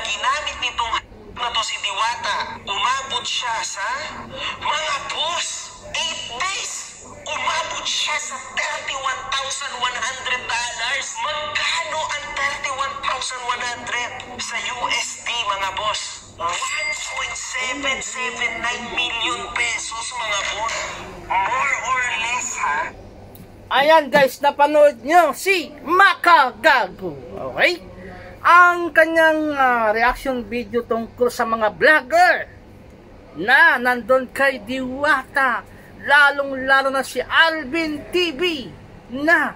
ginamit nitong na to si Diwata, umabot siya sa mga boss, 8 days. Umabot siya sa $31,100. Magkano ang $31,100 sa USD, mga boss? 1.779 million pesos, mga boss. More or less, ha? Ayan guys, napanood nyo si Makagago. Okay? Ang kanyang reaction video tungkol sa mga vlogger na nandun kay Diwata, lalong-lalo na si Alvin TV, na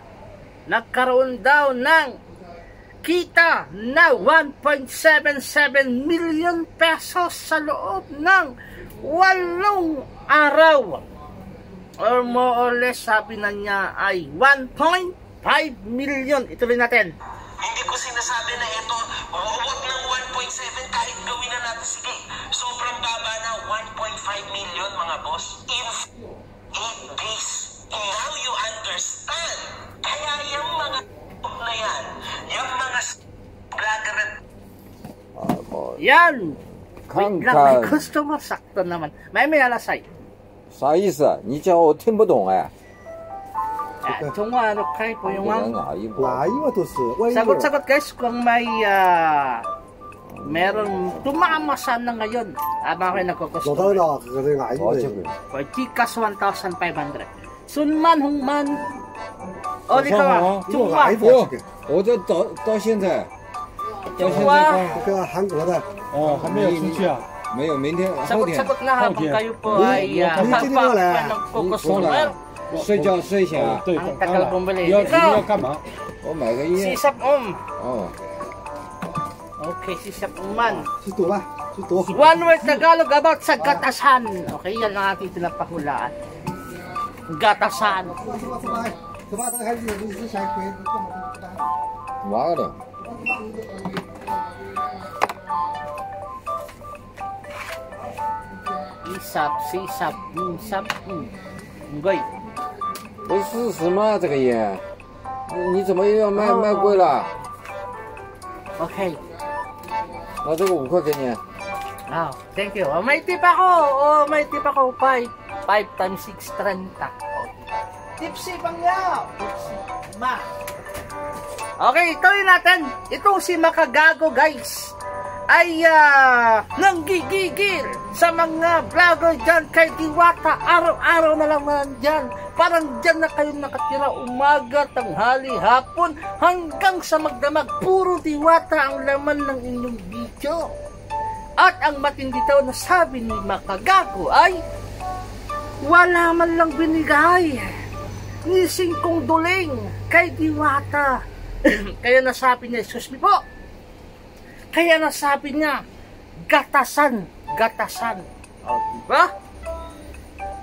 nagkaroon daw ng kita na 1.77 million pesos sa loob ng 8 araw. Or more or less, sabi na niya ay 1.5 million. Ituloy natin. Hindi ko sinasabi na ito, huwag ng 1.7, kahit gawin na natin, sige, sobrang baba na 1.5 million, mga boss, in 8 days. Now you understand. Kaya yung mga na yan, yung mga vlogger at yan. Wait lang, may customer, sakto naman. May alasay. 啥意思？你叫我听不懂哎。 Tunga, ano kayo po yung sagot-sagot guys kung may meron tumama sana ngayon. Ama kayo nagkukusto. Kaya Chikas 1,500. Sunman, Hongman. O, di ka ba? Tunga. 我这到现在，到现在这个韩国的还没有出去啊？ 没有，明天后天。 Sagot-sagot na habang kayo po ay nagkukusto. 睡觉睡醒啊？ 对， Ang tagal bumili. 你要干嘛？ 我买个烟。 Sisap哦。 Okay, sisap man. 去赌吧，去赌。 One word Tagalog about sa gatasan. Okay, yan ang ating pinapahulaan. Gatasan. 挖的。 Isap, sisap, sap, Ngoy. 不是40吗？这个烟，你怎么又要卖贵了？ Okay. 那这个5块给你。 Oh, thank you. Oh, may tip ako. Oh, may tip ako. 5 times 6, 30. Tipsy bang yaw? Tipsy. Ma. Okay, ituloy natin. Itong si Makagago, guys, ay nanggigigil sa mga vlogger dyan kay Diwata. Araw-araw na lang nandyan. Parang dyan na kayo nakatira, umaga, tanghali, hapon, hanggang sa magdamag. Puro Diwata ang laman ng inyong video. At ang matindi daw na sabi ni Makagago ay wala man lang binigay ni singkong duling kay Diwata. Kaya nasabi niya, excuse me po, kaya nasabi niya, gatasan. O, diba?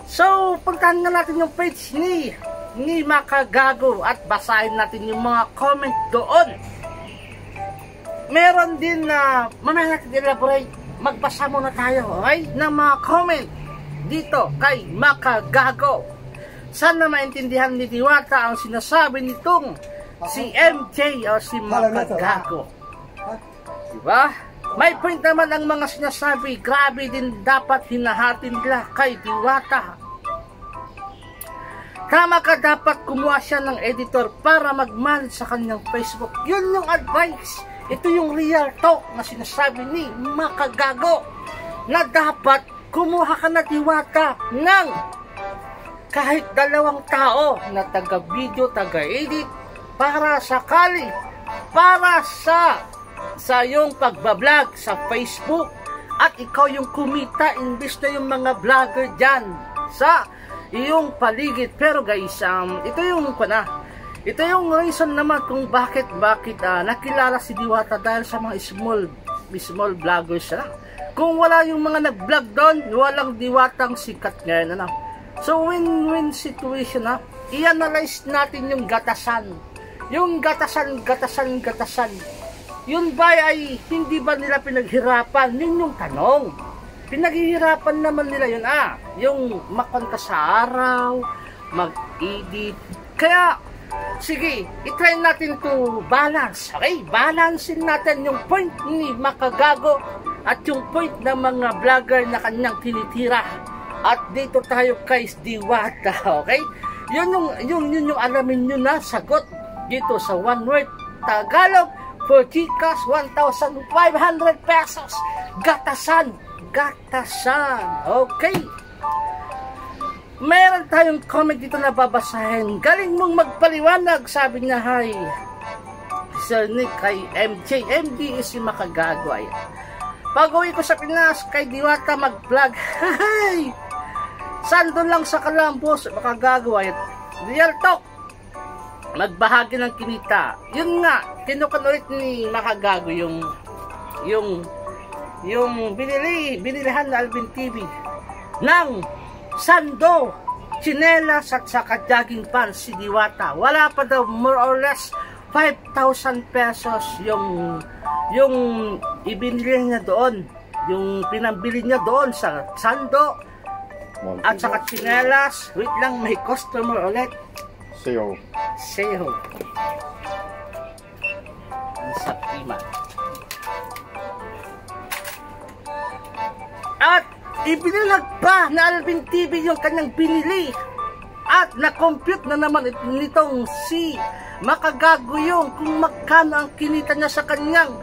So, puntahan na natin yung page ni Makagago at basahin natin yung mga comment doon. Meron din na, mamaya natin elaborate, magbasa muna tayo, okay? Ng mga comment dito kay Makagago. Sana maintindihan ni Diwata ang sinasabi nitong si MJ o si Makagago. Diba? May point naman ang mga sinasabi, grabe din dapat hinahatin nila kay Diwata. Tama ka, dapat kumuha siya ng editor para mag-manage sa kanyang Facebook. Yun yung advice. Ito yung real talk na sinasabi ni Makagago, na dapat kumuha ka na, Diwata, ng kahit 2 tao na taga-video, taga-edit para sakali, para sa yung pagbablog sa Facebook, at ikaw yung kumita imbis na yung mga vlogger dyan sa iyong paligid. Pero guys, ito yung reason naman kung bakit nakilala si Diwata, dahil sa mga small vloggers na. Kung wala yung mga nag-vlog doon, walang Diwatang sikat ngayon. So win-win situation. I-analyze natin yung gatasan. Yung gatasan. Yun ba ay hindi ba nila pinaghirapan? Yun yung tanong. Pinaghihirapan naman nila yun. Yung makanta sa araw, mag-edit. Kaya Sige, itry natin to balance. Okay, balancein natin yung point ni Makagago at yung point ng mga vlogger na kanyang tinitira. At dito tayo kay Diwata, okay? Yun yung alamin nyo na sagot dito sa One Word Tagalog for GCash 1,500 pesos. Gatasan, okay? Meron tayong comment dito na babasahin. Galing mong magpaliwanag, sabi niya. Hi Sir Nick, kay MJ. MD is si Makagago. Pag-uwi ko sa Pinas, kay Diwata mag-vlog. Hi! Sando lang sa Kalambos, Makagago. Real talk, magbahagi ng kinita. Yun nga, tinukan ulit ni Makagago yung binilihan na Alvin TV ng sando, chinelas at saka jogging pants si Diwata. Wala pa daw, more or less 5,000 pesos yung ibinili niya doon, yung pinambili niya doon sa sando at saka chinelas. Wait lang, may customer ulit. Seyo. Sa prima. At ibinilag pa na Alvin TV yung kanyang binili. At na-compute na naman nitong si Makagago yung kung magkano ang kinita niya sa kanyang.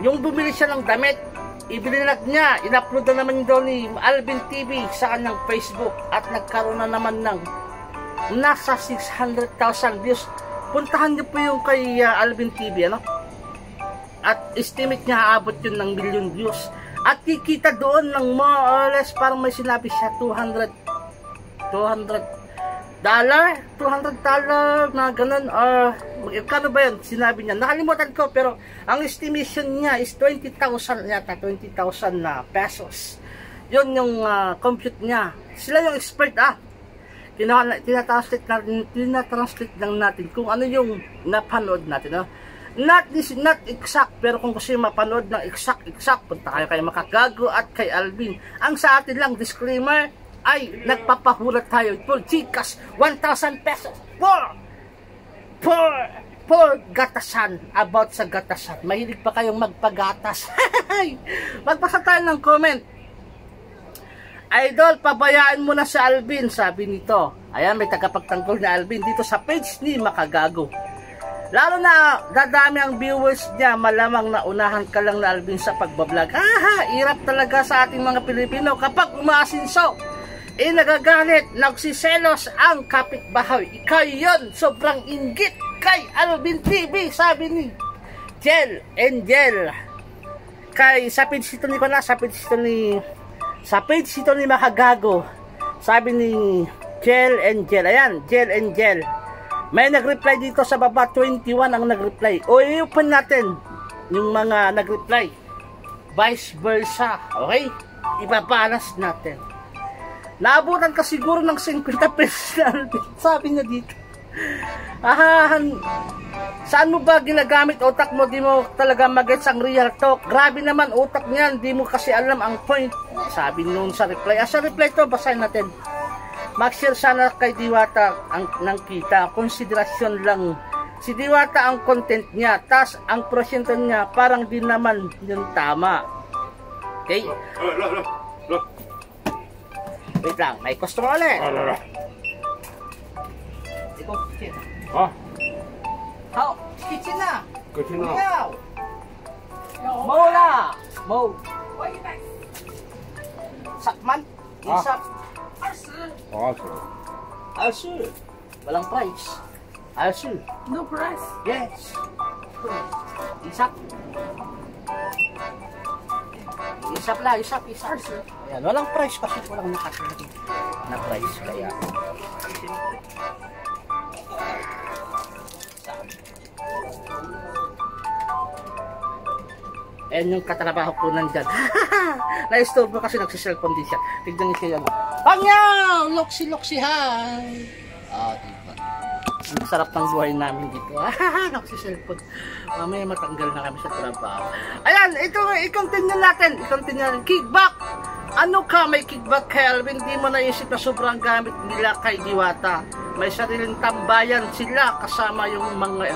Yung bumili siya ng damit, ibinilag niya, in-upload na naman doon ni Alvin TV sa kanyang Facebook. At nagkaroon na naman ng nasa 600,000 views. Puntahan niyo po yung kay Alvin TV, ano? At estimate niya aabot yun ng million views. At kikita doon ng more or less, parang may sinabi siya, $200 na ganun, or kano ba yun, sinabi niya, nakalimutan ko, pero ang estimation niya is 20,000 yata, 20,000 na pesos. Yun yung compute niya. Sila yung expert, tinatranslate lang natin kung ano yung napanood natin, no? Not exact, pero kung gusto yung mapanood ng exact, punta kayo kay Makagago at kay Alvin. Ang sa atin lang, disclaimer, ay nagpapahulat tayo for GCash 1,000 pesos for gatasan. About sa gatasan, mahilig pa kayong magpagatas. Magpasa tayo ng comment. Idol, pabayaan mo na si Alvin, sabi nito. Ayan, may tagapagtanggol na Alvin dito sa page ni Makagago. Lalo na dadami ang viewers niya, malamang na unahan ka lang na Alvin sa pagbablog. Hirap talaga sa ating mga Pilipino kapag umaasinso. Nagagalit, nagsiselos ang kapitbahay. Ikaw yun, sobrang inggit kay Alvin TV, sabi ni Jel Angel. Sa page ito ni Makagago, sabi ni Jel Angel. Ayan, Jel Angel. May nag-reply dito sa baba, 21 ang nag-reply. O i-open natin yung mga nag-reply. Vice versa. Okay? Ibabalance natin. Naabutan ka siguro ng 50 pesos na Alvin. Sabi niya dito. Saan mo ba ginagamit utak mo? Di mo talaga mag-gets ang real talk. Grabe naman utak niyan. Di mo kasi alam ang point. Sabi noon sa reply. Sa reply to, basahin natin. Mag-share sana kay Diwata ng kita. Konsiderasyon lang. Si Diwata ang content niya. Tas ang prosyento niya parang din naman yung tama. Okay? Wait lang. May customer ulit. Ikaw, kitchen. Kitchen na. Mola. Sakman. Isap. Alsur. Walang price. Alsur. No price. Yes. Isap. Isap. Ayan, walang price kasi walang nakakalagay na price. Kaya ayan yung katrabaho ko nandyan. Na-store mo kasi nagsiselfon din siya. Tignan niyo siya. Pangyaw! Loksi, hi! Diba? Ang sarap ng buhay namin dito. Nagsiselfon. Mamaya matanggal na kami sa trabaho. Ayan, i-continue natin. Kickback! Ano ka may kickback kay Alvin? Di mo naisip na sobrang gamit nila kay Diwata. may sariling tambayan sila kasama yung mga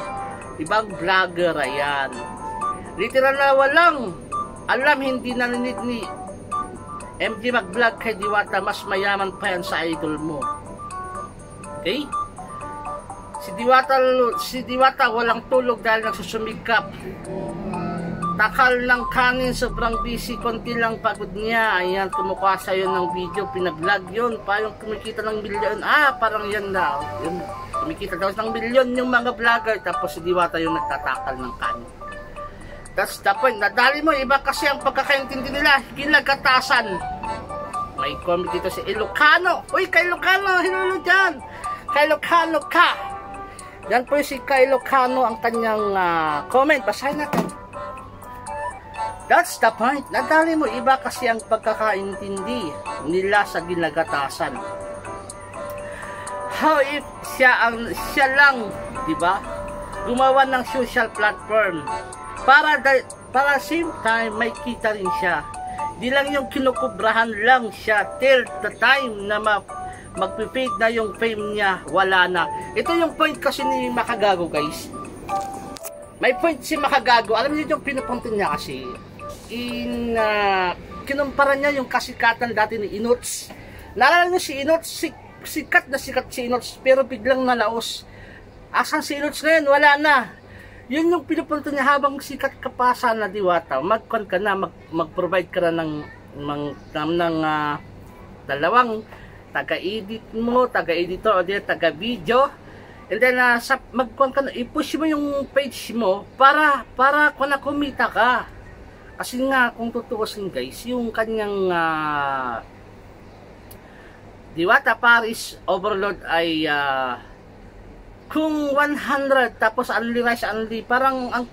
ibang vlogger. Ayan, literal na walang alam, hindi narinig ni MJ mag-vlog kay Diwata, mas mayaman pa yan sa idol mo. Okay? Si Diwata walang tulog dahil nagsusumikap. Takal ng kanin, sobrang busy, konti lang pagod niya. Ayan, kumukuha sa'yo ng video, pinag-vlog yun. Parang kumikita ng milyon. Parang yan na. Yun, kumikita daw ng milyon yung mga vlogger. Tapos si Diwata yung nagtatakal ng kanin. That's the point. Nadali mo, iba kasi ang pagkakaintindi nila. Ginagatasan. May comment dito si Ilocano. Uy, kay Ilocano, hinulo dyan. Kay Ilocano ka. Yan po si kay Ilocano ang kanyang comment. Basahin natin. That's the point. Nadali mo, iba kasi ang pagkakaintindi nila sa ginagatasan. How if siya lang, di ba, gumawa ng social platform para same time may kita rin siya. Di lang yung kinukubrahan lang siya till the time na magpipade na yung fame niya, wala na. Ito yung point kasi ni Makagago, guys. May point si Makagago. Alam niyo yung pinupunto niya kasi kinumpara niya yung kasikatan dati ni Inots. Naalala niyo si Inots, sikat na sikat si Inots, pero biglang nalaos. Asan si Inots ngayon? Wala na. Yun yung pinupunto niya, habang sikat ka pa sana Diwata, mag-con ka na, mag-provide ka na ng dalawang taga-edit mo, taga-editor o taga-video. And then mag-con ka na, i-push mo yung page mo para kumita ka. Kasi nga, kung tutuusin guys, yung kanyang Diwata Paris Overload ay kung 100 tapos only rice only, parang ang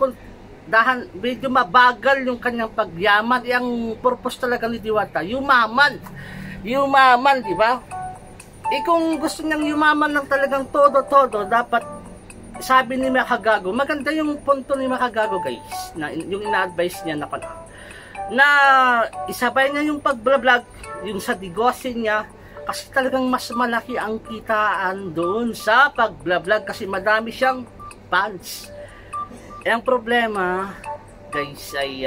medyo mabagal yung kanyang pagyaman. Ang purpose talaga ni Diwata, yumaman, di ba? Kung gusto niyang yumaman ng talagang todo, dapat, sabi ni Makagago, maganda yung punto ni Makagago guys, na yung ina-advise niya na isabay niya yung pag-vlog yung sa negosyo niya, kasi talagang mas malaki ang kitaan doon sa pag-vlog kasi madami siyang fans. Ang problema guys ay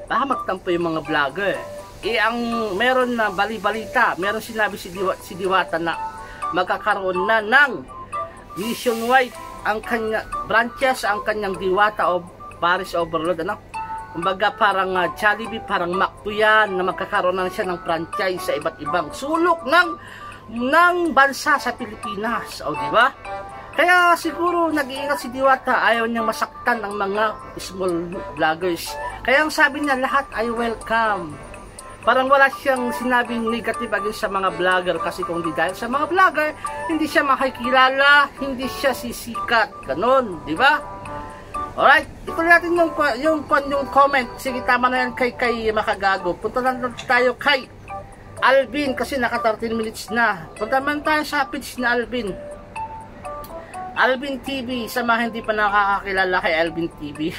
baka magtampo yung mga vlogger. Ang meron na bali-balita, meron sinabi si Diwata na magkakaroon na ng nationwide ang kanya branches, ang kanyang Diwata o Paris Overload, kumbaga parang Jollibee, parang McDo yan, na magkakaroon na siya ng franchise sa iba't ibang sulok ng bansa sa Pilipinas, o di ba? Kaya siguro nag-iingat si Diwata, ayaw niyang masaktan ang mga small vloggers. Kaya ang sabi niya, lahat ay welcome. Parang wala siyang sinabing negative against sa mga vlogger, kasi kung di dahil sa mga vlogger, hindi siya makikilala, hindi siya sisikat. Ganon, di ba? Alright, ito natin yung comment. Sige, tama na yan kay Makagago. Punta lang tayo kay Alvin kasi naka 13 minutes na. Punta man tayo sa page na Alvin TV. Sa mga hindi pa nakakakilala kay Alvin TV,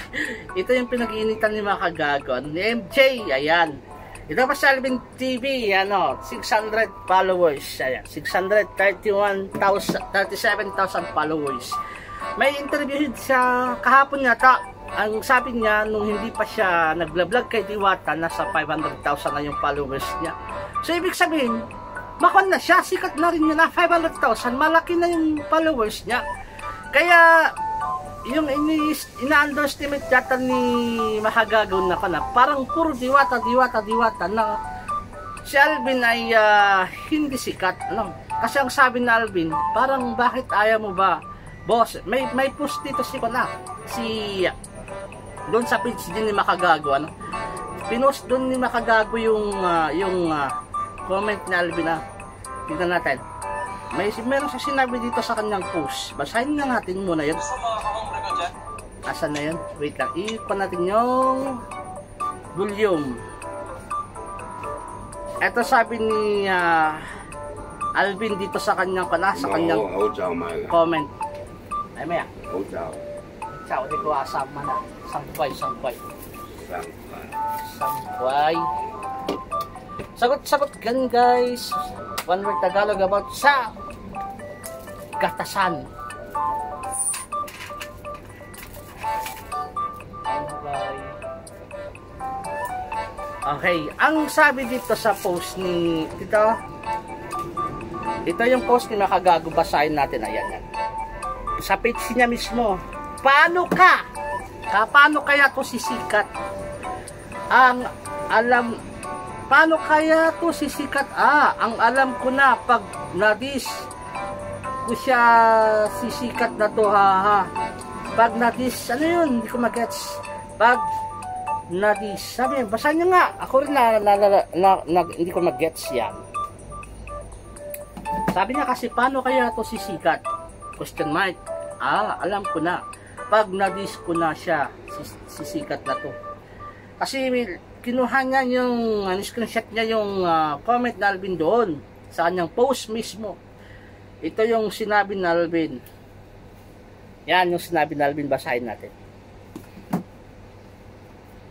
ito yung pinag-iinitan ni Makagago, ni MJ. Ayan, ito pa sa Alvin TV, 600 followers. Ayan, 637,000 followers. May interview siya kahapon yata. Ang sabi niya, nung hindi pa siya nag-vlog kay Diwata, nasa 500,000 na yung followers niya. So ibig sabihin, makon na siya, sikat na rin niya na 500,000, malaki na yung followers niya. Kaya yung ina-underestimate yata ni Makagago na parang puro Diwata na si Alvin ay hindi sikat. Kasi ang sabi na Alvin, parang bakit ayaw mo ba, boss? May post dito si doon sa page din ni Makagago, pinost doon ni Makagago yung comment ni Alvin na tignan natin. Meron siya sinabi dito sa kanyang post. Basahin na natin muna yun. Asan na yun? Wait lang, ipan natin yung volume. Ito sabi ni Alvin dito sa kanyang comment. Ay maya. Ciao, di ko asama na. Sangkway. Sagot gan guys. One word Tagalog about sa gatasan. Okay, ang sabi dito sa post ni ito yung post ni Makagago, basahin natin. Ayan yan. Sa page niya mismo. Paano kaya to sisikat? Paano kaya to sisikat? Ang alam ko na, pag nadis ko siya sisikat na to, Pag nadis, ano yun? Hindi ko magets. Pag nadis, sabi, basahin niya nga. Ako rin hindi ko magets yan. Sabi niya kasi, paano kaya to sisikat? Question mark. Alam ko na. Pag nadis ko na siya, sisikat na to. Kasi kinuha niya yung screenshot niya yung comment na Alvin doon sa kanyang post mismo. Ito yung sinabi na Alvin. Yan yung sinabi na Alvin, basahin natin.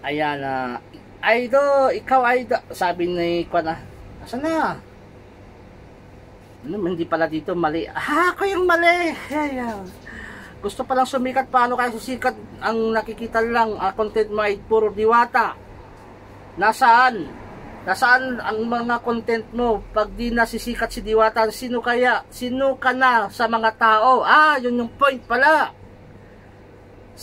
Ayan, ikaw Aido, sabi ni Kwana. Asan na? Hindi pala dito, mali. Ako yung mali. Ayan. Gusto palang sumikat, paano kaya susikat? Ang nakikita lang, content mo ay puro diwata. Nasaan ang mga content mo? Pag di nasisikat si diwata, sino ka na sa mga tao? Yun yung point pala.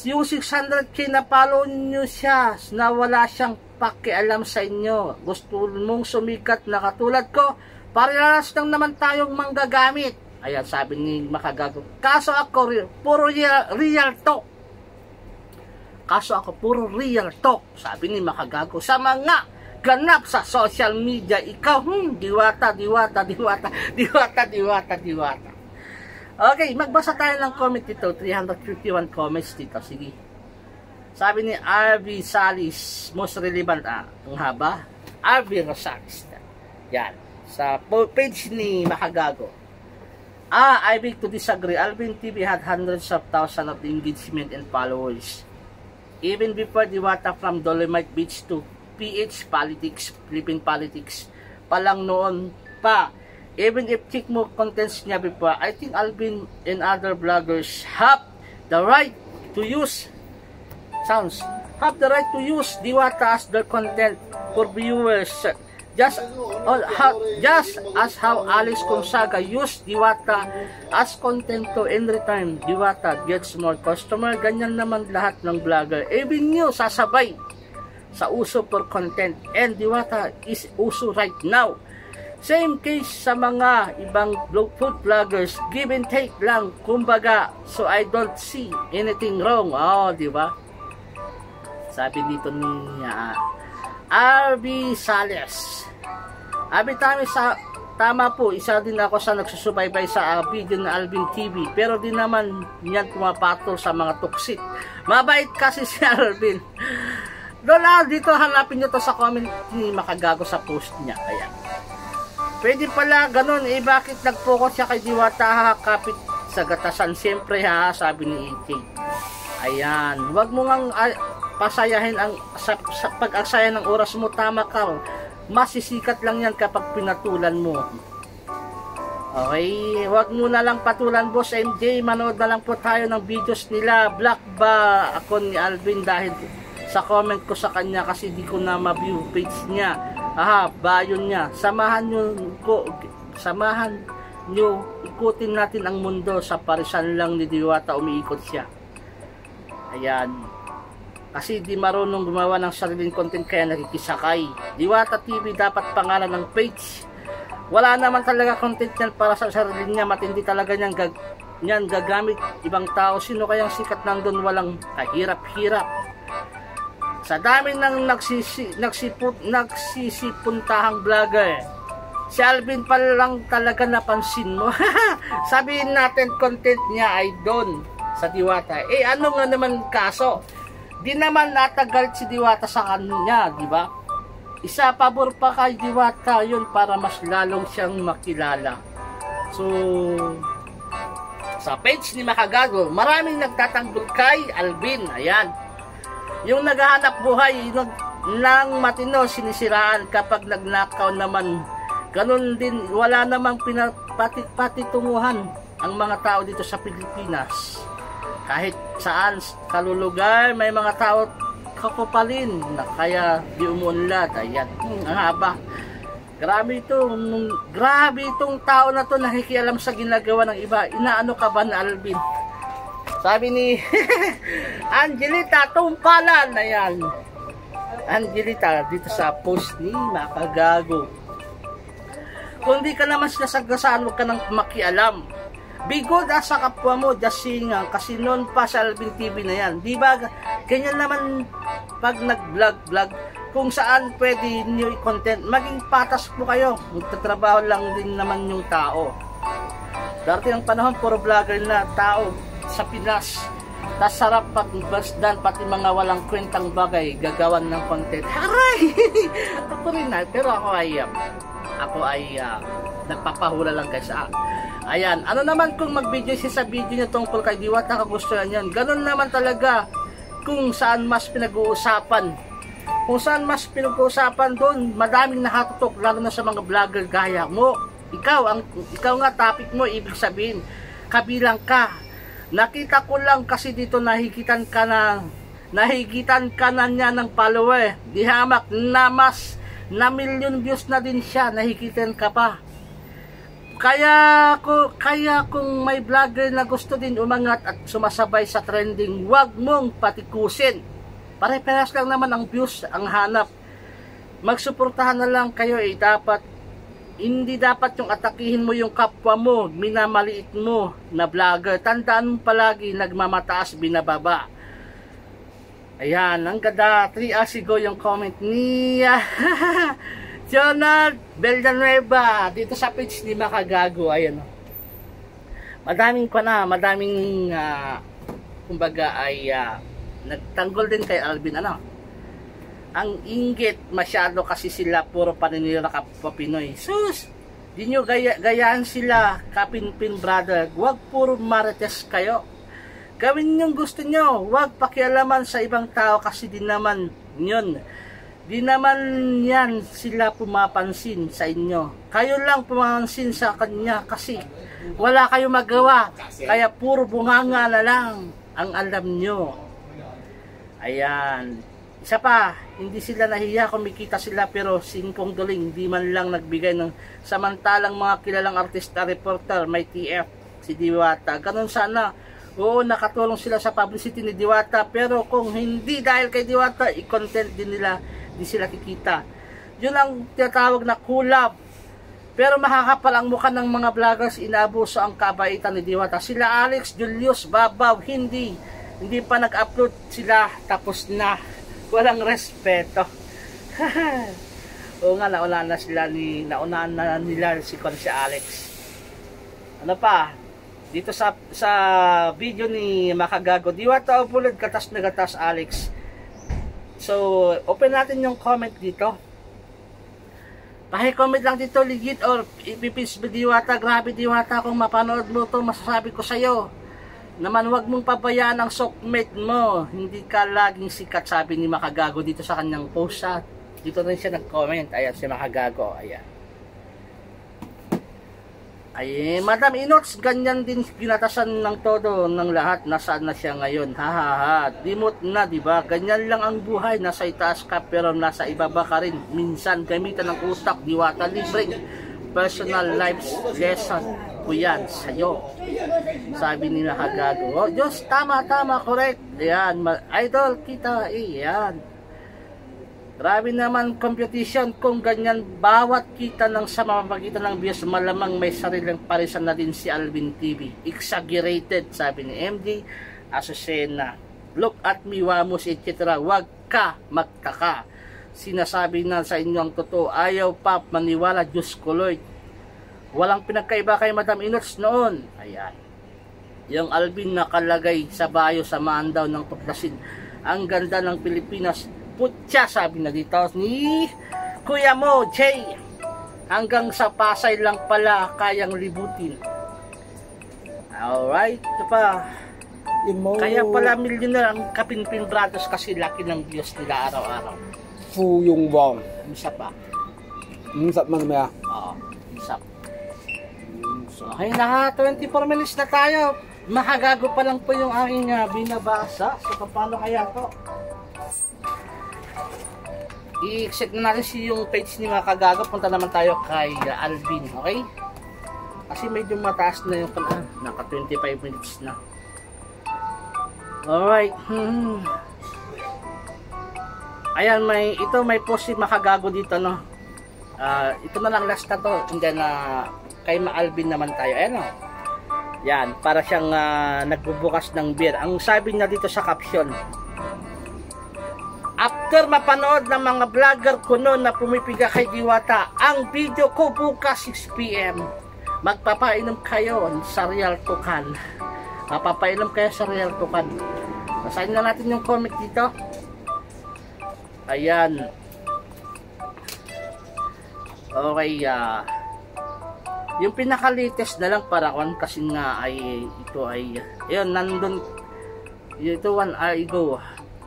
Yung 600k na follow nyo siya, na wala siyang pakialam sa inyo. Gusto mong sumikat na katulad ko, parehas lang naman tayong manggagamit. Ayan, sabi ni Makagago. Kaso ako, puro real talk. Sabi ni Makagago. Sa mga ganap sa social media, ikaw, diwata. Okay, magbasa tayo ng comment dito. 351 comments dito. Sige. Sabi ni RV Salis, most relevant, ang haba. RV Rosales. Yan. Sa page ni Makagago. I beg to disagree. Alvin TV had hundreds of thousands of engagement and followers. Even before Diwata from Dolomite Beach to PH Politics, Philippine Politics, palang noon pa. Even if check mo contents niya before, I think Alvin and other bloggers have the right to use Diwata as their content for viewers. Just as how Alex Gonzaga used Diwata as content to in return, Diwata gets more customer. Ganyan naman lahat ng vlogger. Even you, sasabay sa uso for content. And Diwata is uso right now. Same case sa mga ibang food vloggers. Give and take lang, kumbaga. So I don't see anything wrong. Diba? Sabi dito niya, RB Sales. Tama po, isa din ako sa nagsusubaybay sa video na Alvin TV, pero di naman yan pumapatol sa mga tuksit. Mabait kasi si Alvin. Dito hanapin nyo to sa comment ni Makagago sa post niya. Ayan. Pwede pala ganun, bakit nag-focus siya kay Diwata, kapit sa gatasan? Siyempre sabi ni EJ. Ayan, wag mo ngang pasayahin ang pag-aksaya ng oras mo. Tama ka, masisikat lang yan kapag pinatulan mo. Okay, wag mo na lang patulan, Boss MJ. Manood na lang po tayo ng videos nila. Black ba ako ni Alvin dahil sa comment ko sa kanya kasi di ko na ma-view page niya. Bio niya. Samahan nyo, ikutin natin ang mundo. Sa parisan lang ni Diwata umiikot siya. Ayan. Kasi di marunong gumawa ng sariling content kaya nakikisakay. Diwata TV dapat pangalan ng page. Wala naman talaga content yan para sa sarili niya. Matindi talaga niyan gagamit ibang tao. Sino kayang sikat nandun walang kahirap-hirap? Sa dami ng nagsisipuntahang vlogger, si Alvin pa lang talaga napansin mo. Sabihin natin content niya ay doon sa Diwata. Ano nga naman kaso? Di naman natagal si Diwata sa kanya, di ba? Isa pabor pa kay Diwata yun para mas lalong siyang makilala. So, sa page ni Makagago, maraming nagtatanggol kay Alvin. Ayan. Yung naghahanap buhay ng matino, sinisiraan. Kapag nagnakaw naman, ganun din, wala namang pinapatitunguhan ang mga tao dito sa Pilipinas. Kahit saan kalulugar, may mga tao kakupalin na kaya di umuunlad. Ayan, ang haba. Grabe itong tao na to, nakikialam sa ginagawa ng iba. Inaano ka ba na Alvin? Sabi ni Angelita Tumpalan, ayan. Angelita, dito sa post ni Makagago. Kung di ka naman sinasagasaan, huwag ka nang makialam. Be good sa kapwa mo, just singa. Kasi noon pa sa Alvin TV na yan. Di ba, ganyan naman pag nag-vlog, kung saan pwede nyo i-content, maging patas po kayo. Magtatrabaho lang din naman yung tao. Dati ang panahon, puro vlogger na tao sa Pinas. Tas sarap pagbasdan, pati mga walang kwentang bagay, gagawan ng content. Haray! Ako rin na, pero ako ay nagpapahula lang guys. Ayan, ano naman kung mag-video siya sa video niya tungkol kay Diwata, kagustuhan yan. Ganun naman talaga kung saan mas pinag-uusapan. Kung saan mas pinag-uusapan doon, madaming nakatutok, lalo na sa mga vlogger gaya mo. Ikaw nga topic mo, ibig sabihin, kabilang ka. Nakita ko lang kasi dito nahigitan ka na niya ng follower. Di hamak na mas na million views na din siya, nahigitan ka pa. Kaya kung may vlogger na gusto din umangat at sumasabay sa trending, wag mong patikusin. Pare-parehas lang naman ang views ang hanap. Magsuportahan na lang kayo hindi dapat yung atakihin mo yung kapwa mo, minamaliit mo na vlogger. Tandaan mo palagi, nagmamataas, binababa. Ayan, ang ganda. 3 hours ago yung comment ni Jonald Villanueva dito sa page ni Makagago. Ayan. Madaming kumbaga ay nagtanggol din kay Alvin. Ang inggit masyado kasi sila, puro paninira kapwa Pinoy. Sus, di nyo gayaan sila, kapinpin brother. Huwag puro marites kayo. Gawin yung gusto nyo, huwag pakialaman sa ibang tao kasi di naman yan sila pumapansin sa inyo. Kayo lang pumapansin sa kanya kasi wala kayo magawa. Kaya puro bunganga na lang ang alam nyo. Ayan. Isa pa, hindi sila nahiya, kumikita sila pero singkong duling, di man lang nagbigay ng samantalang mga kilalang artista, reporter, may TF, si Diwata. Ganun sana. Oo, nakatulong sila sa publicity ni Diwata, pero kung hindi dahil kay Diwata, i-content din nila, di sila kikita. Yun ang tinatawag na collab. Pero makakapal ang mukha ng mga vloggers, inaabuso ang kabaitan ni Diwata. Sila Alex, Julius, Babaw, hindi pa nag-upload sila, tapos na. Walang respeto. Oo nga, naunahan na nila si Alex. Ano pa? Dito sa video ni Makagago, Diwata o bulad, gatas na gatas Alex. So, open natin yung comment dito. Paki-comment lang dito, legit or ipipis Diwata. Grabe Diwata, kung mapanood mo to, masasabi ko sa'yo naman, wag mong pabayaan ang sockmate mo. Hindi ka laging sikat, sabi ni Makagago dito sa kanyang post. Dito rin siya nag-comment. Ayan, si Makagago. Ayan. Ay, Madam Inox, ganyan din ginatasan ng todo ng lahat. Nasaan na siya ngayon? Hahaha. Dimot na, diba? Ganyan lang ang buhay. Nasa itaas ka pero nasa ibaba ka rin. Minsan gamitan ng utak, Diwata, libreng personal life lesson ko yan sa'yo, sabi nila Makagago. Oh, Diyos, tama, correct. Ayan, idol kita, yan. Grabe naman competition kung ganyan bawat kita ng sa mamagitan ng views, malamang may sariling parisan na din si Alvin TV. Exaggerated, sabi ni MD Asusena. Look at me, Wamos, etc. Huwag ka magtaka. Sinasabi na sa inyo ang totoo. Ayaw pa maniwala, Diyos ko Lord. Walang pinagkaiba kay Madam Inox noon. Ayan. Yung Alvin nakalagay sa bayo, samahan daw ng tuklasin. Ang ganda ng Pilipinas. Putya, sabi na dito ni Kuya Mo, Jay. Hanggang sa Pasay lang pala kayang libutin. Alright. Ito pa. Kaya pala millionaire ang Kapinpin Brothers kasi laki ng views nila araw-araw. Fu Yung Wong. Isa pa. Sap man ba? Oo, isa. So, okay na, 24 minutes na tayo. Makagago pa lang po yung aking binabasa. So, paano kaya to? I-check na natin yung page ni Makagago. Punta naman tayo kay Alvin, okay? Kasi medyo mataas na yung naka 25 minutes na. Alright. Ayan, may post si Makagago dito, no? Ito na lang last na to. And then, kay Alvin naman tayo. Ayan, no? Yan, para siyang nagbubukas ng beer. Ang sabi niya dito sa caption, after mapanood ng mga vlogger ko noon na pumipiga kay Diwata, ang video ko bukas 6 PM. Magpapainom kayo sa Real Tukan. Mapapainom kayo sa Real Tukan. Basahin na natin yung comment dito. Ayan. Okay, yung pinaka-latest na lang para kung kasi nga ay ito ay ayun, nandun ito 1 hour ago.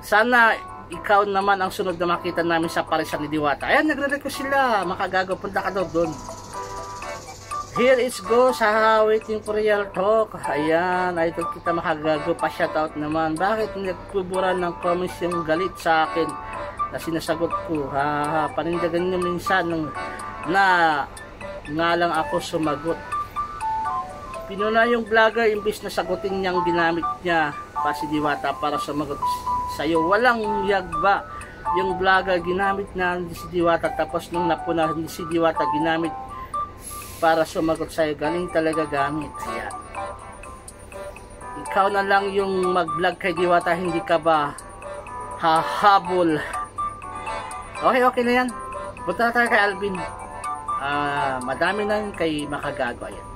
Sana ikaw naman ang sunod na makita namin sa parisan ni Diwata. Ayan, nagre-request sila. Makagago, punta ka daw doon. Here is go sa waiting for Real Talk. Ayan, idol kita Makagago. Pa-shoutout naman. Bakit nagpubura ng comments yung galit sa akin na sinasagot ko? Panindagan nyo minsan na nga lang ako sumagot. Pinuna yung vlogger imbis na sagutin niyang ginamit niya pa si Diwata para sumagot sa'yo. Walang yagba yung vlogger ginamit na si Diwata, tapos nung napuna si Diwata ginamit para sumagot sa'yo. Galing talaga gamit. Ayan. Ikaw na lang yung mag-vlog kay Diwata, hindi ka ba hahabol? Okay na yan. Punta na tayo kay Alvin. Madami na kay Makagago. Ayan.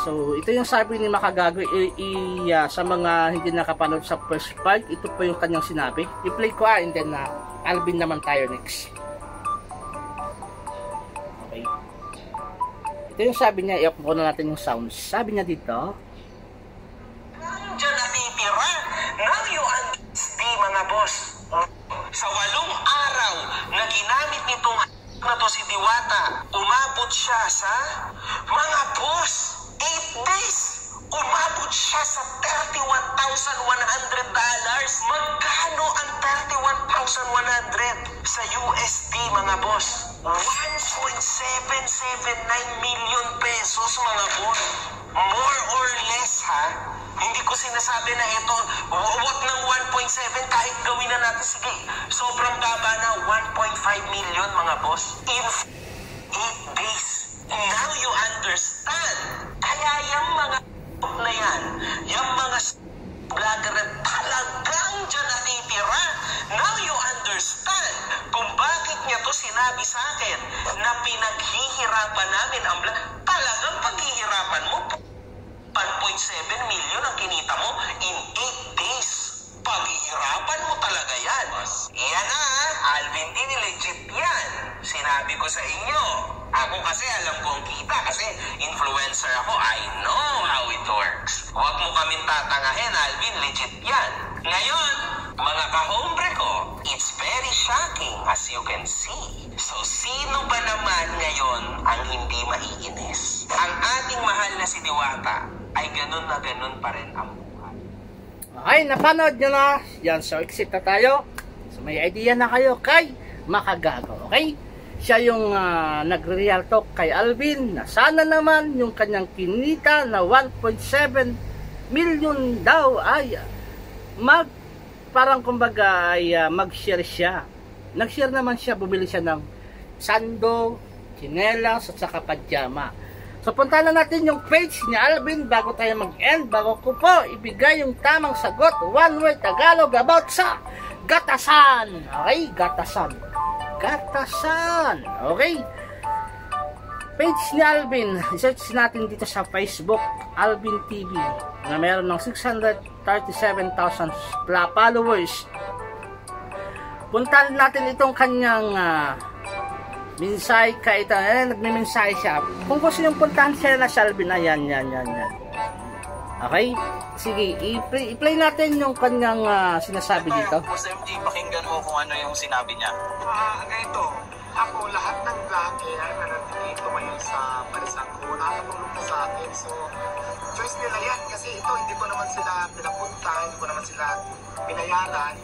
So, ito yung sabi ni Makagago sa mga hindi nakapanood sa first part. Ito po yung kanyang sinabi. I-play ko and then Alvin naman tayo next. Okay. Ito yung sabi niya. I-off ko na natin yung sounds. Sabi niya dito, Diyan natitira. Now you understand, mga boss. Sa 8 araw na ginamit nitong na to si Diwata, umabot siya sa mga boss 8 days. Umabot siya sa $31,100. Magkano ang $31,100 sa USD, mga boss? 1.779 million pesos, mga boss. More or less, ha? Hindi ko sinasabi na ito, wag ng 1.7 kahit gawin na natin. Sige, sobrang baba na 1.5 million, mga boss. In 8 days. Now you understand. Kaya yung mga na yan, yung mga vlogger na talagang dyan natitira. Now you understand kung bakit niya to sinabi sa akin na pinaghihirapan namin ang vlog. Talagang paghihirapan mo, 1.7 million ang kinita mo in 8 days. Paghihirapan mo talaga yan. Yan na, Alvin din, legit yan. Sinabi ko sa inyo. Ako kasi alam ko ang kita kasi influencer ako. I know how it works. Huwag mo kaming tatangahin, Alvin, legit yan. Ngayon, mga kahombre ko, it's very shocking as you can see. So, sino ba naman ngayon ang hindi maiinis? Ang ating mahal na si Diwata ay ganun na ganun pa rin ang buhay. okay, napanood nyo na. Yan, so exit na tayo. So, may idea na kayo kay Makagago. Okay? Siya yung nag-real talk kay Alvin na sana naman yung kanyang kinita na 1.7 million daw ay parang kumbaga ay mag-share siya. Nag-share naman siya, bumili siya ng sando, tsinelas at saka pajama. So punta na natin yung page ni Alvin bago tayo mag-end, bago ko po ibigay yung tamang sagot, one word Tagalog about sa gatasan. Okay, gatasan. Gatasan. Okay. Page ni Alvin. I-search natin dito sa Facebook, Alvin TV, na meron ng 637,000 followers. Puntahan natin itong kanyang mensahe kay ito. Nagme-mensahe siya. Kung gusto niyong puntahan siya na si Alvin, ayan, yan. Okay? Sige, i-play natin yung kanyang sinasabi dito. Boss MG, pakinggan mo kung ano yung sinabi niya. Ganito, ako, lahat ng vlogger na nandito ngayon sa Barisan ko, nakatulong na sa akin. So, choice nila yan kasi ito, hindi ko naman sila pinapunta, hindi ko naman sila pinayaran.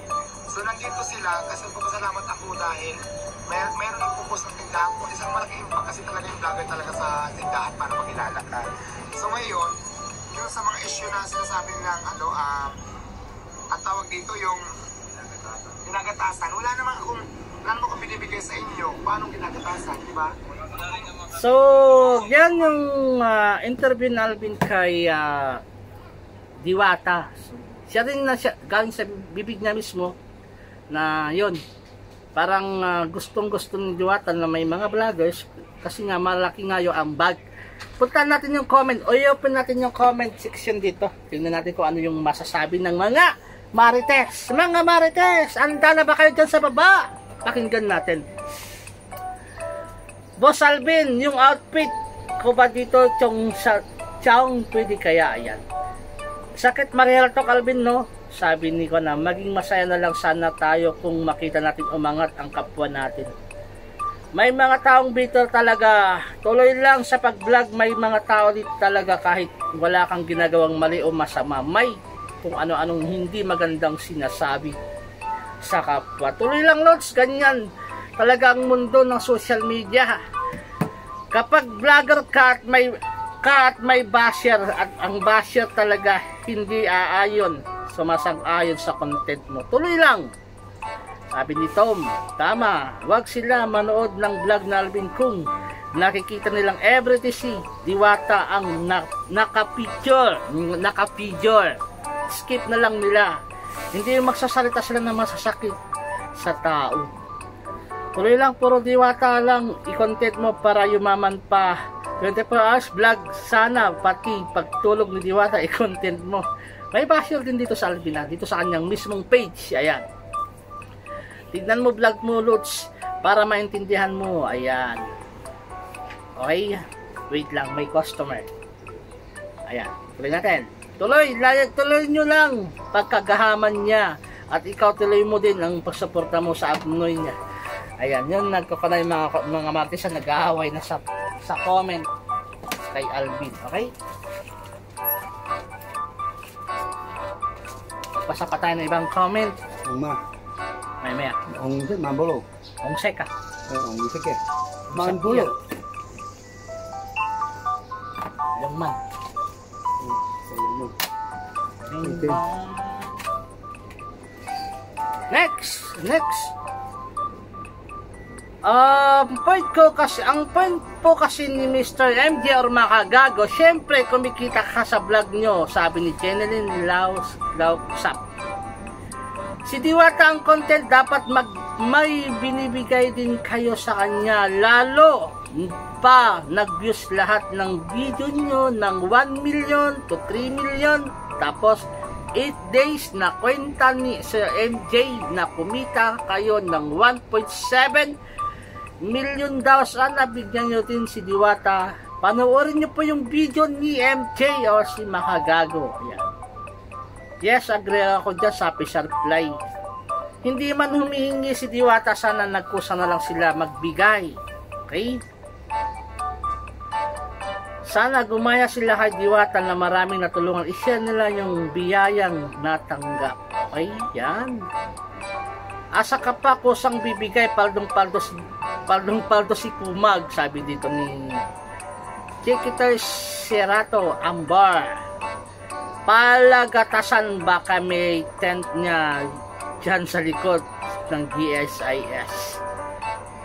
So, nandito sila kasi pumasalamat ako dahil mayroon ang pupus ng tindahan ko. Isang malaki impact kasi talaga yung vlogger talaga sa tindahan para makilala ka. So, ngayon, yung sa mga issue na sinasabi nilang ang tawag dito yung ginagatasan. Wala naman akong binibigay sa inyo. Paano ginagatasan, di ba? So, yan yung interview na Alvin kay Diwata. Siya rin na galing sa bibig niya mismo na yun. Parang gustong-gusto ni Diwata na may mga vloggers kasi nga malaki nga yung ambag. Puntahan natin yung comment o i-open natin yung comment section dito. Tingnan natin kung ano yung masasabi ng mga Marites. Mga Marites, anda na ba kayo dyan sa baba? Pakinggan natin. Boss Alvin, yung outfit ko ba dito Chong pwede kaya? Ayan. Sakit Mariel Tok Alvin, no? Sabi ni ko na maging masaya na lang sana tayo kung makita natin umangat ang kapwa natin. May mga taong bitter talaga. Tuloy lang sa pag-vlog, may mga tao dito talaga kahit wala kang ginagawang mali o masama. May kung ano-anong hindi magandang sinasabi sa kapwa. Tuloy lang, Lods, ganyan. Talaga ang mundo ng social media. Kapag vlogger ka at may basher at ang basher talaga hindi aayon, sumasang-ayon sa content mo. Tuloy lang. Sabi ni Tom, tama, wag sila manood ng vlog na Alvin kung nakikita nilang everyday si Diwata ang naka-picture. Skip na lang nila. Hindi magsasalita sila ng masasakit sa tao. Tuloy lang, puro Diwata lang i-content mo para yumaman pa. 24 hours vlog sana, pati pagtulog ni Diwata i-content mo. May basher din dito sa Alvin, dito sa kanyang mismong page. Ayan. Tignan mo vlog mo, Lutz, para maintindihan mo. Ayan. Okay. Wait lang, may customer. Ayan. Tuloy natin. Tuloy nyo lang pagkagahaman niya. At ikaw tuloy mo din ang pagsuporta mo sa abnoy niya. Ayan. Yun, nagkakanay mga martisan, nag-aaway na sa comment kay Alvin. Okay? Pasa pa tayo ng ibang comment. Maya. Ông thích màn bolo. Ông sek à? Ông thích kìa. Màn bolo. Yung man. Next. Ang point po kasi ni Mr. MJ or Makagago, syempre kumikita ka sa vlog nyo, sabi ni Jeneline Lausap. Si Diwata ang content dapat may binibigay din kayo sa kanya, lalo pa nag-views lahat ng video nyo ng 1 million to 3 million, tapos 8 days na kwenta ni Sir MJ na kumita kayo ng 1.7 million daw. Sana bigyan nyo din si Diwata. Panoorin nyo po yung video ni MJ o si Makagago. Ayan. Yes, agree ako dyan sa official reply. Hindi man humihingi si Diwata, sana nagkusa na lang sila magbigay. Okay? Sana gumaya sila kay Diwata na maraming natulungan. I-share nila yung biyayang natanggap. Okay? Yan. Asa ka pa kusang bibigay, paldong-paldo si Kumag, sabi dito ni Chiquita Serato Ambar. Palagatasan baka may tent niya dyan sa likod ng GSIS.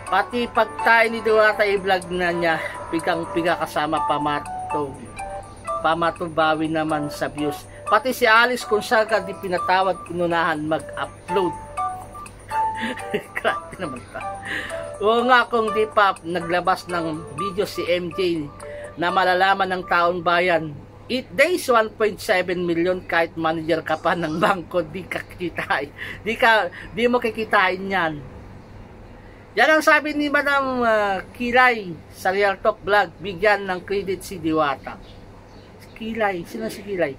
Pati pagtayo ni Diwata i-vlog na niya, pigang-piga kasama pamatubawi naman sa views. Pati si Alice Consaga di pinatawag pinunahan mag-upload. Grabe naman pa. Oo nga, kung di pa naglabas ng video si MJ na malalaman ng taong bayan, 8 days, 1.7 million, kahit manager ka pa ng bangko, di ka kikitain. Di mo kikitain yan. Yan ang sabi ni Madam Kilay sa Real Talk Vlog, bigyan ng credit si Diwata. Kilay, sino si Kilay?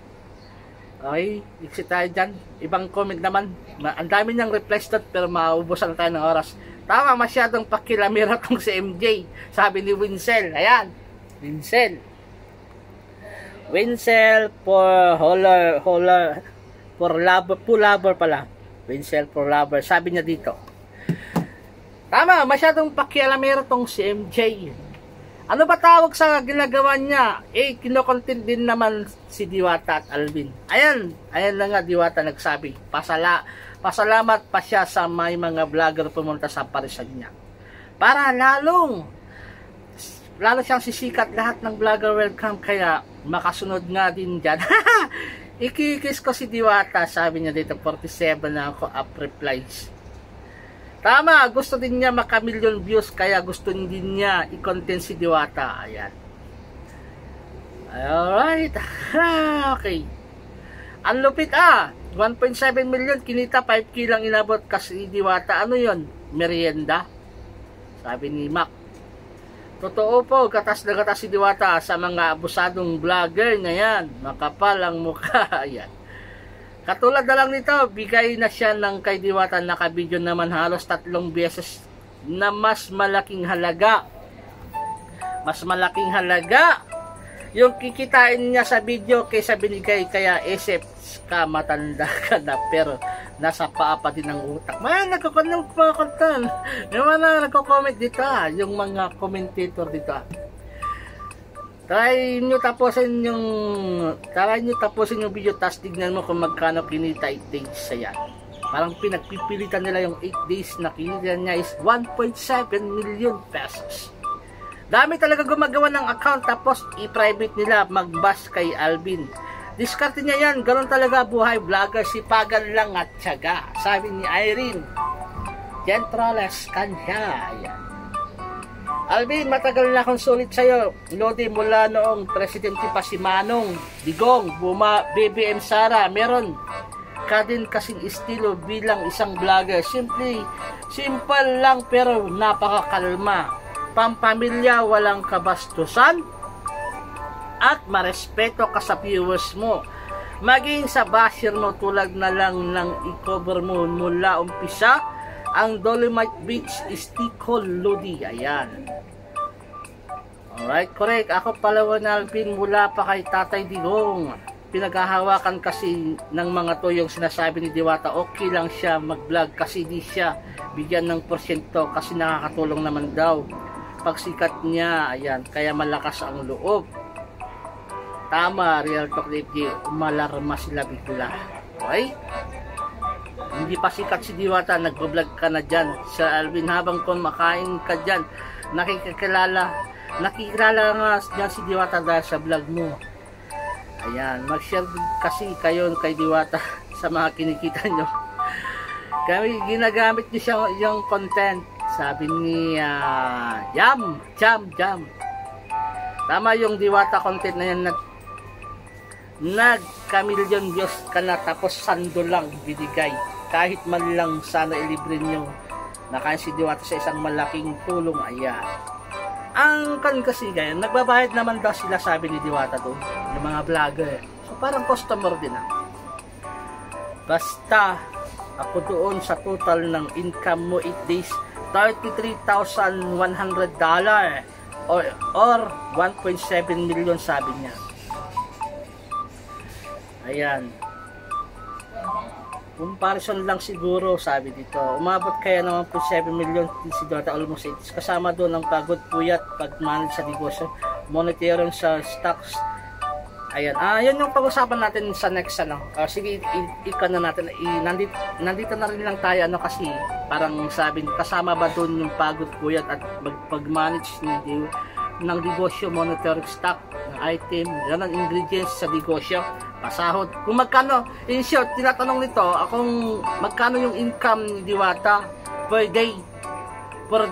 Okay, exit tayo dyan. Ibang comment naman. Ang dami niyang replies doon, pero maubusan na tayo ng oras. Tama, masyadong pakilamera tong si MJ. Sabi ni Winsel. Ayan. Winsel for lover pala. Winsel for lover. Sabi niya dito. Tama, masyadong pakialamero tong si MJ. Ano ba tawag sa ginagawa niya? Kinokontent din naman si Diwata at Alvin. Ayan na nga Diwata nagsabi. Pasalamat pa siya sa may mga vlogger pumunta sa parisan niya. Para lalo siyang sisikat lahat ng vlogger welcome, kaya makasunod nga din dyan. Ikikis ko si Diwata, sabi niya dito, 47 na ako up replies. Tama, gusto din niya maka-million views, kaya gusto din niya i-content si Diwata. Ayan. Alright. Okay. Ang lupit 1.7 million kinita, 5k lang inabot kasi Diwata. Ano yon? Merienda? Sabi ni Mac. Totoo po, gatas na gatas si Diwata sa mga abusadong vlogger na yan. Makapal ang mukha. Ayan. Katulad na lang nito, bigay na siya ng kay Diwata, nakabidyo naman halos 3 beses na mas malaking halaga. Mas malaking halaga yung kikitain niya sa video kaysa binigay, kaya isip ka, matanda ka na pero nasa paa pa din ang utak. Man, nagko-comment yung mga nagko-comment dito, yung mga commentator dito. Try nyo tapusin yung video, tas tignan mo kung magkano kinita 8 days. Ayan. Parang pinagpipilitan nila yung 8 days na kinita niya is 1.7 million pesos. Dami talaga gumagawa ng account tapos i-private nila, mag-bash kay Alvin. Diskarte niya yan, ganun talaga buhay vlogger, sipagan lang at tiyaga. Sabi ni Irene Gentrales Kanya. Ayan. Alvin, matagal na akong sulit sa'yo. Lodi, mula noong presidente pa si Manong Digong, BBM Sara, meron ka din kasing estilo bilang isang vlogger. Simple lang pero napakakalma. Pampamilya, walang kabastusan, at marespeto ka sa viewers mo. Maging sa basher mo, tulad na lang ng i-cover mo mula umpisa ang Dolomite Beach Stikol Lodi. Ayan. Alright, correct. Ako Palawan Alvin, mula pa kay Tatay Digong. Pinaghahawakan kasi ng mga to yung sinasabi ni Diwata. Okay lang siya mag-vlog kasi di siya bigyan ng porsyento kasi nakakatulong naman daw pagsikat niya. Ayan, kaya malakas ang loob. Tama, Real Talk DJ, umalarma sila bigla. Okay? Hindi pa sikat si Diwata, nagbablog ka na dyan. Sa Alvin, habang kumakain ka dyan, nakikilala nga dyan si Diwata dahil sa vlog mo. Ayan, mag-share kasi kayo kay Diwata sa mga kinikita nyo. Kami, ginagamit nyo siya yung content. Sabi ni Jam. Tama yung Diwata content na yan, nagka-million views ka na tapos sando lang binigay. Kahit man lang sana ilibre nyo na kaya si Diwata sa isang malaking tulong. Ayan. Ang kasi ganyan, nagbabayad naman daw sila, sabi ni Diwata doon, yung mga vlogger. So parang customer din Basta ako doon sa total ng income mo 8 days, $33,100 or 1.7 million, sabi niya. Ayan. Comparison lang siguro, sabi dito. Umabot kaya naman po 7 million si Diwata, almost 80. Kasama doon ang pagod, puyat, pag-manage sa negosyo, monitoring sa stocks. Ayan. Yan yung pag-usapan natin sa next sige, na natin. Nandito na rin lang tayo kasi parang sabi, kasama ba doon yung pagod, puyat at pag-manage ng negosyo, monitoring stock, ng item, yan ang ingredients sa negosyo, pasahod. Kung magkano, in short, tinatanong nito, akong magkano yung income ni Diwata per day, per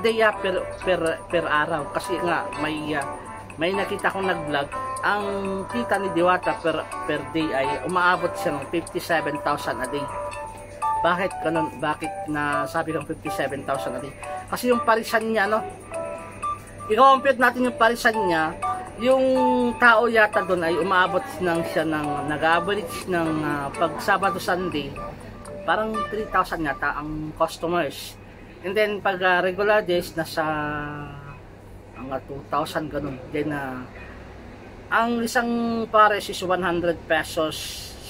araw. Kasi nga, may nakita kong nag-vlog, ang kita ni Diwata per day ay umaabot siya ng 57,000 a day. Bakit ganun? Bakit na sabi kong 57,000 a day? Kasi yung parisan niya, i-compute natin yung parisan niya, yung tao yata doon ay umaabot siya ng nag-average ng pag Sabado Sunday, parang 3,000 yata ang customers. And then pag regular days nasa mga 2,000 ganun. Then ang isang pares is 100 pesos.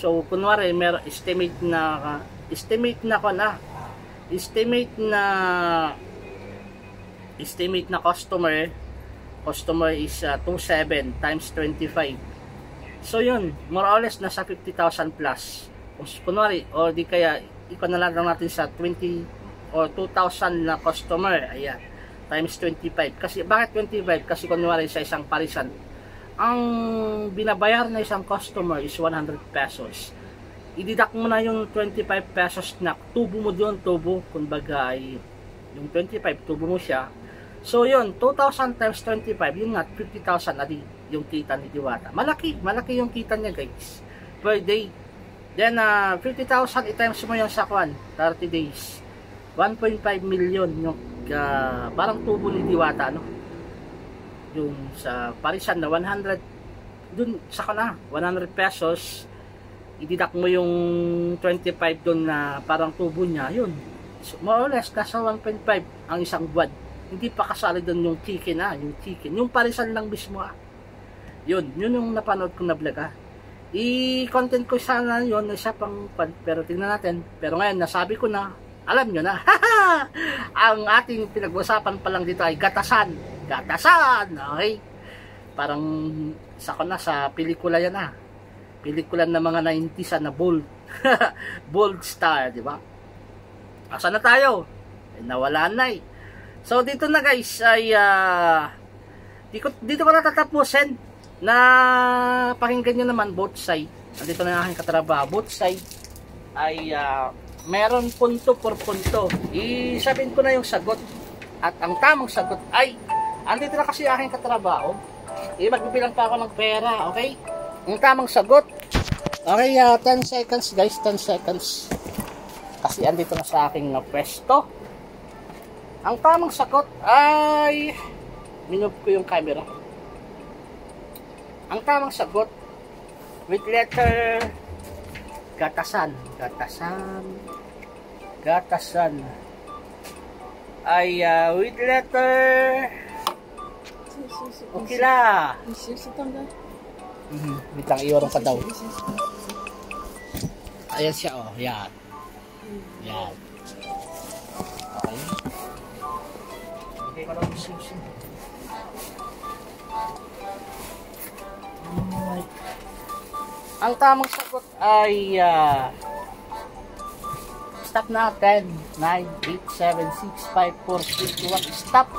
So kunwari may estimate na customer is 27 times 25. So yun, more or less nasa 50,000 plus. Kunwari, o di kaya ikon na lang natin sa 20 or 2,000 na customer, ayan, times 25. Kasi bakit 25? Kasi kunwari sa isang parisan, ang binabayar na isang customer is 100 pesos. I-deduct mo na yung 25 pesos na tubo mo doon, tubo, kumbaga ay yung 25, tubo mo siya. So yun, 2,000 times 25, yun nga, 50,000 na yung kita ni Diwata. Malaki yung kita niya guys, per day. Then 50,000 i-times mo yung sa 30 days. 1.5 million yung parang tubo ni Diwata, no? Yung sa parisan na 100, dun sa 100 pesos, i-deduct mo yung 25 dun na parang tubo niya, yun. So, more or less, nasa 1.5 ang isang buwan. Hindi pa kasali dun yung chicken, yung parisan lang mismo, Yun yung napanood kong na vlog, I-content ko sana yun, isa pang, pero tingnan natin. Pero ngayon, nasabi ko na, alam nyo na, ang ating pinag-usapan pa lang dito ay gatasan, okay? Parang, sa pelikula yan, pelikula ng mga 90s na bold, bold star, di ba? Asa na tayo? Nawala na So, dito na guys, ay, dito ko na tatapusin, na pakinggan nyo naman both side. Nandito na aking katrabaho, both side ay meron punto por punto. Isabihin ko na yung sagot, at ang tamang sagot ay andito na kasi aking katrabaho. Magbibilang pa ako ng pera, okay? Ang tamang sagot, okay, 10 seconds guys, 10 seconds, kasi andito na sa aking pwesto. Ang tamang sagot ay minove ko yung camera. Ang tamang sagot with letter gatasan ay with letter ukila. Bitang iyorong pa daw. Ayan siya, yan. Okay. Hindi ko lang susun. Ang tamang sagot ay stop na. 10, 9, 8, 7, 6, 5, 4, 3, 2, 1 stop.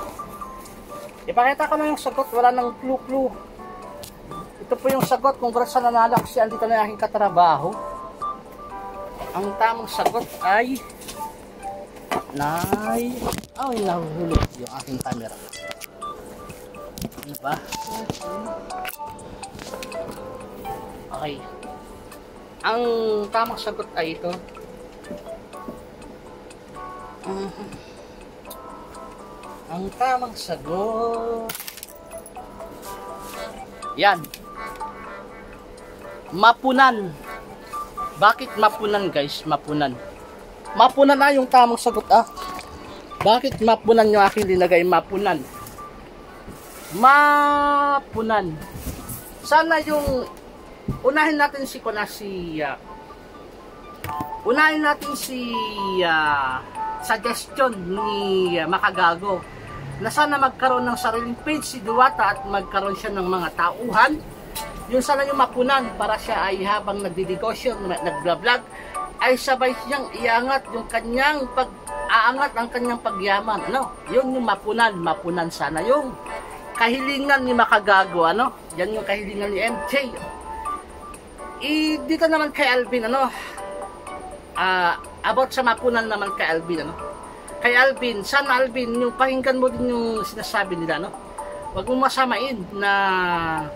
Ipakita ko na yung sagot, wala nang clue. Ito po yung sagot. Congrats sa nanalo kasi andito na yung aking katrabaho. Ang tamang sagot ay nahuhulog yung aking camera. Ano ba? Okay. Ang tamang sagot ay ito. Ang tamang sagot, yan, mapunan. Bakit mapunan guys? Mapunan na yung tamang sagot. Bakit mapunan yung aking linagay? Mapunan. Sana yung unahin natin si suggestion ni Makagago na sana magkaroon ng sariling page si Diwata at magkaroon siya ng mga tauhan. Yun sana yung mapunan para siya ay habang nagdidegosyo, nagblog, ay sabay siyang iangat yung kanyang pag-aangat ang kanyang pagyaman. Yun yung mapunan sana yung kahilingan ni Makagago, yan yung kahilingan ni MJ. Dito naman kay Alvin, about sa mapunan naman kay Alvin, kay Alvin, sana Alvin, yung pakinggan mo din yung sinasabi nila, wag mong masamain na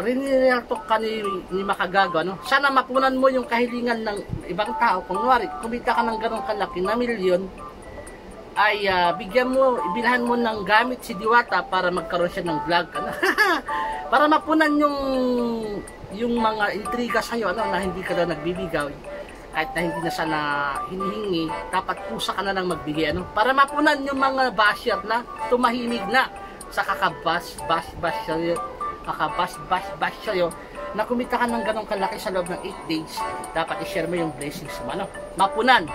rinireltok ka ni Makagago, sana mapunan mo yung kahilingan ng ibang tao. Kung kunwari, kumita ka ng ganong kalaki na milyon, ay ibilahan mo ng gamit si Diwata para magkaroon siya ng vlog, para mapunan yung mga intriga sa'yo, na hindi ka daw nagbibigaw. kahit na hindi na sana hinihingi, dapat pusa ka na lang magbigay, ano, para mapunan yung mga basher na tumahimig na sa kakabas sa'yo, na kumita ka ng ganong kalaki sa loob ng 8 days, dapat i-share mo yung blessings mo, ano, mapunan.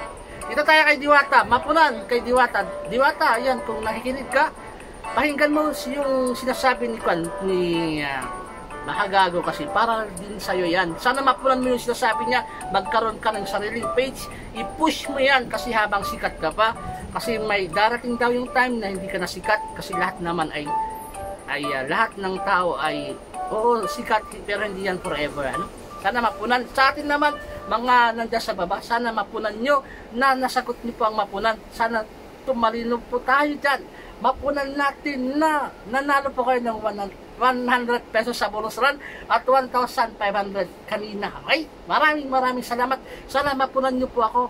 Dito tayo kay Diwata, mapunan kay Diwata. Diwata, ayan, kung nakikinig ka, pakinggan mo yung sinasabi ni Mahagago, kasi para din sa'yo yan. Sana mapunan mo yung sinasabi niya, magkaroon ka ng sariling page, i-push mo yan, kasi habang sikat ka pa, kasi may darating daw yung time na hindi ka na sikat, kasi lahat naman ay lahat ng tao ay oo, sikat, pero hindi yan forever, ano? Sana mapunan. Sa atin naman, mga nandiyan sa baba, sana mapunan nyo na nasagot nyo po ang mapunan. Sana tumalino po tayo dyan. Mapunan natin na nanalo po kayo ng 100 pesos sa bonus run at 1,500 kanina. Okay? Maraming salamat. Sana mapunan nyo po ako.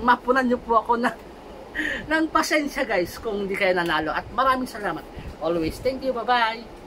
Mapunan nyo po ako ng pasensya, guys, kung hindi kayo nanalo. At maraming salamat. Always. Thank you. Bye-bye.